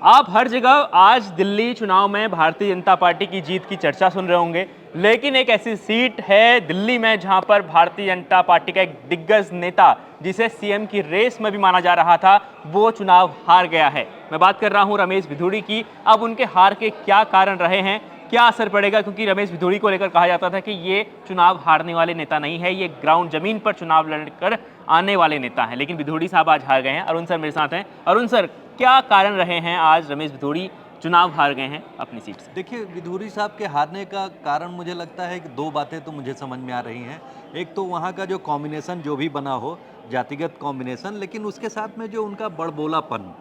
आप हर जगह आज दिल्ली चुनाव में भारतीय जनता पार्टी की जीत की चर्चा सुन रहे होंगे, लेकिन एक ऐसी सीट है दिल्ली में जहां पर भारतीय जनता पार्टी का एक दिग्गज नेता, जिसे सीएम की रेस में भी माना जा रहा था, वो चुनाव हार गया है। मैं बात कर रहा हूं रमेश भिधुड़ी की। अब उनके हार के क्या कारण रहे हैं, क्या असर पड़ेगा, क्योंकि रमेश भिधुड़ी को लेकर कहा जाता था कि ये चुनाव हारने वाले नेता नहीं है, ये ग्राउंड जमीन पर चुनाव लड़कर आने वाले नेता हैं। लेकिन भिधुड़ी साहब आज हार गए हैं। अरुण सर मेरे साथ हैं। अरुण सर, क्या कारण रहे हैं आज रमेश भिधुड़ी चुनाव हार गए हैं अपनी सीट से? देखिए, भिधुड़ी साहब के हारने का कारण मुझे लगता है कि दो बातें तो मुझे समझ में आ रही हैं। एक तो वहाँ का जो कॉम्बिनेशन जो भी बना हो, जातिगत कॉम्बिनेशन, लेकिन उसके साथ में जो उनका बड़बोलापन,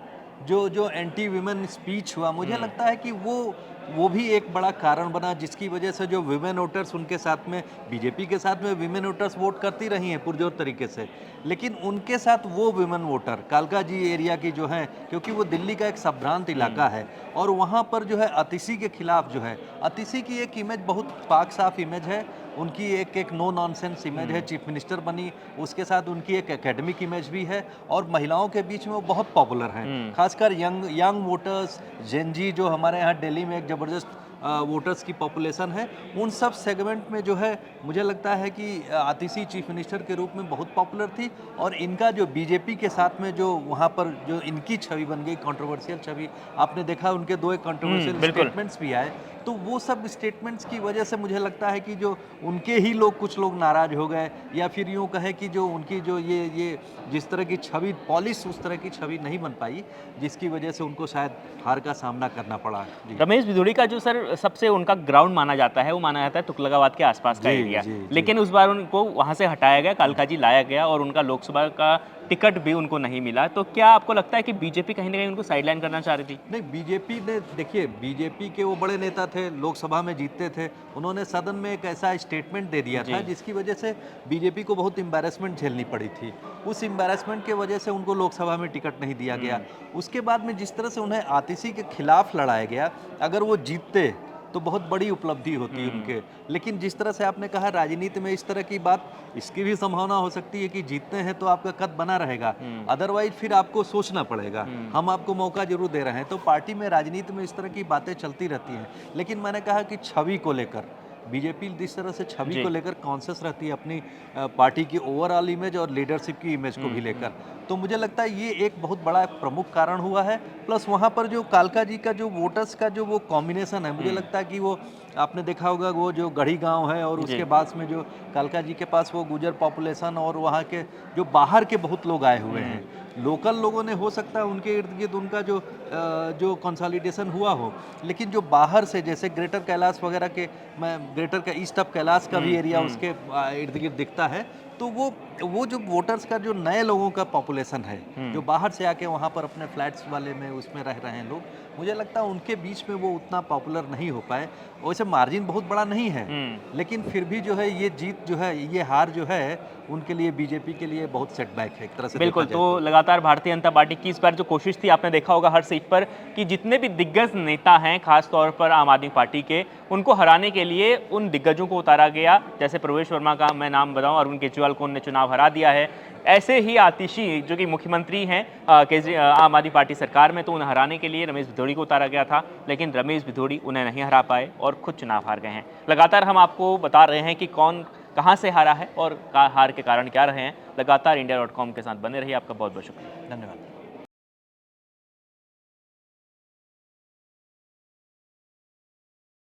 जो जो एंटी विमेन स्पीच हुआ, मुझे लगता है कि वो भी एक बड़ा कारण बना, जिसकी वजह से जो विमेन वोटर्स उनके साथ में, बीजेपी के साथ में विमेन वोटर्स वोट करती रही हैं पुरजोर तरीके से, लेकिन उनके साथ वो विमेन वोटर कालका जी एरिया की जो है, क्योंकि वो दिल्ली का एक संभ्रांत इलाका है और वहाँ पर जो है अतिशी के खिलाफ जो है, अतिशी की एक इमेज बहुत पाक साफ इमेज है, उनकी एक नो नॉनसेंस इमेज है, चीफ मिनिस्टर बनी, उसके साथ उनकी एक एकेडमिक इमेज भी है और महिलाओं के बीच में वो बहुत पॉपुलर हैं, खासकर यंग वोटर्स, जेनजी जो हमारे यहाँ दिल्ली में एक ज़बरदस्त वोटर्स की पॉपुलेशन है, उन सब सेगमेंट में जो है मुझे लगता है कि आतिशी चीफ मिनिस्टर के रूप में बहुत पॉपुलर थी और इनका जो बीजेपी के साथ में जो वहाँ पर जो इनकी छवि बन गई, कंट्रोवर्शियल छवि, आपने देखा उनके दो एक कंट्रोवर्शियल स्टेटमेंट्स भी आए, तो वो सब स्टेटमेंट्स की वजह से मुझे लगता है कि जो उनके ही लोग, कुछ लोग नाराज हो गए, या फिर यूँ कहे कि जो उनकी जो ये जिस तरह की छवि पॉलिश, उस तरह की छवि नहीं बन पाई, जिसकी वजह से उनको शायद हार का सामना करना पड़ा। रमेश भिधुड़ी का जो सर सबसे उनका ग्राउंड माना जाता है, वो माना जाता है तुगलकाबाद के आसपास का एरिया, लेकिन उस बार उनको वहां से हटाया गया, कालका जी लाया गया और उनका लोकसभा का टिकट भी उनको नहीं मिला। तो क्या आपको लगता है कि बीजेपी कहीं ना कहीं उनको साइडलाइन करना चाह रही थी? नहीं, बीजेपी ने, देखिए, बीजेपी के वो बड़े नेता थे, लोकसभा में जीतते थे, उन्होंने सदन में एक ऐसा स्टेटमेंट दे दिया था जिसकी वजह से बीजेपी को बहुत एम्बैरेसमेंट झेलनी पड़ी थी। उस एम्बैरेसमेंट के वजह से उनको लोकसभा में टिकट नहीं दिया गया। उसके बाद में जिस तरह से उन्हें आतिशी के खिलाफ लड़ाया गया, अगर वो जीतते तो बहुत बड़ी उपलब्धि होती उनके, लेकिन जिस तरह से आपने कहा राजनीति में इस तरह की बात, इसकी भी संभावना हो सकती है कि जीतते हैं तो आपका कद बना रहेगा, अदरवाइज फिर आपको सोचना पड़ेगा। हम आपको मौका जरूर दे रहे हैं, तो पार्टी में, राजनीति में इस तरह की बातें चलती रहती हैं, लेकिन मैंने कहा कि छवि को लेकर बीजेपी जिस तरह से छवि को लेकर कॉन्शियस रहती है, अपनी पार्टी की ओवरऑल इमेज और लीडरशिप की इमेज को भी लेकर, तो मुझे लगता है ये एक बहुत बड़ा प्रमुख कारण हुआ है। प्लस वहाँ पर जो कालका जी का जो वोटर्स का जो वो कॉम्बिनेशन है, मुझे लगता है कि वो, आपने देखा होगा, वो जो गढ़ी गांव है और उसके पास में जो कालका जी के पास वो गुजर पॉपुलेशन और वहाँ के जो बाहर के बहुत लोग आए हुए हैं, लोकल लोगों ने हो सकता है उनके इर्द गिर्द उनका जो कंसोलिडेशन हुआ हो, लेकिन जो बाहर से, जैसे ग्रेटर कैलाश वगैरह के, मैं ग्रेटर का ईस्ट ऑफ कैलाश का भी एरिया उसके इर्द गिर्द दिखता है, तो वो जो वोटर्स का जो नए लोगों का पॉपुलेशन है, जो बाहर से आके वहाँ पर अपने फ्लैट्स वाले में उसमें रह रहे हैं लोग, मुझे लगता है उनके बीच में वो उतना पॉपुलर नहीं हो पाए। वैसे मार्जिन बहुत बड़ा नहीं है, लेकिन फिर भी जो है ये जीत जो है, ये हार जो है, उनके लिए, बीजेपी के लिए बहुत सेटबैक है एक तरह से। बिल्कुल, तो लगातार भारतीय जनता पार्टी की इस बार जो कोशिश थी, आपने देखा होगा हर सीट पर कि जितने भी दिग्गज नेता हैं, खास तौर पर आम आदमी पार्टी के, उनको हराने के लिए उन दिग्गजों को उतारा गया। जैसे प्रवेश वर्मा का मैं नाम बताऊं, अरविंद केजरीवाल को उन्होंने चुनाव हरा दिया है। ऐसे ही आतिशी जो कि मुख्यमंत्री हैं आम आदमी पार्टी सरकार में, तो उन्हें हराने के लिए रमेश भिधुड़ी को उतारा गया था, लेकिन रमेश भिधुड़ी उन्हें नहीं हरा पाए और खुद चुनाव हार गए हैं। लगातार हम आपको बता रहे हैं कि कौन कहाँ से हारा है और हार के कारण क्या रहे हैं। लगातार इंडिया.com के साथ बने रहिए। आपका बहुत बहुत शुक्रिया। धन्यवाद।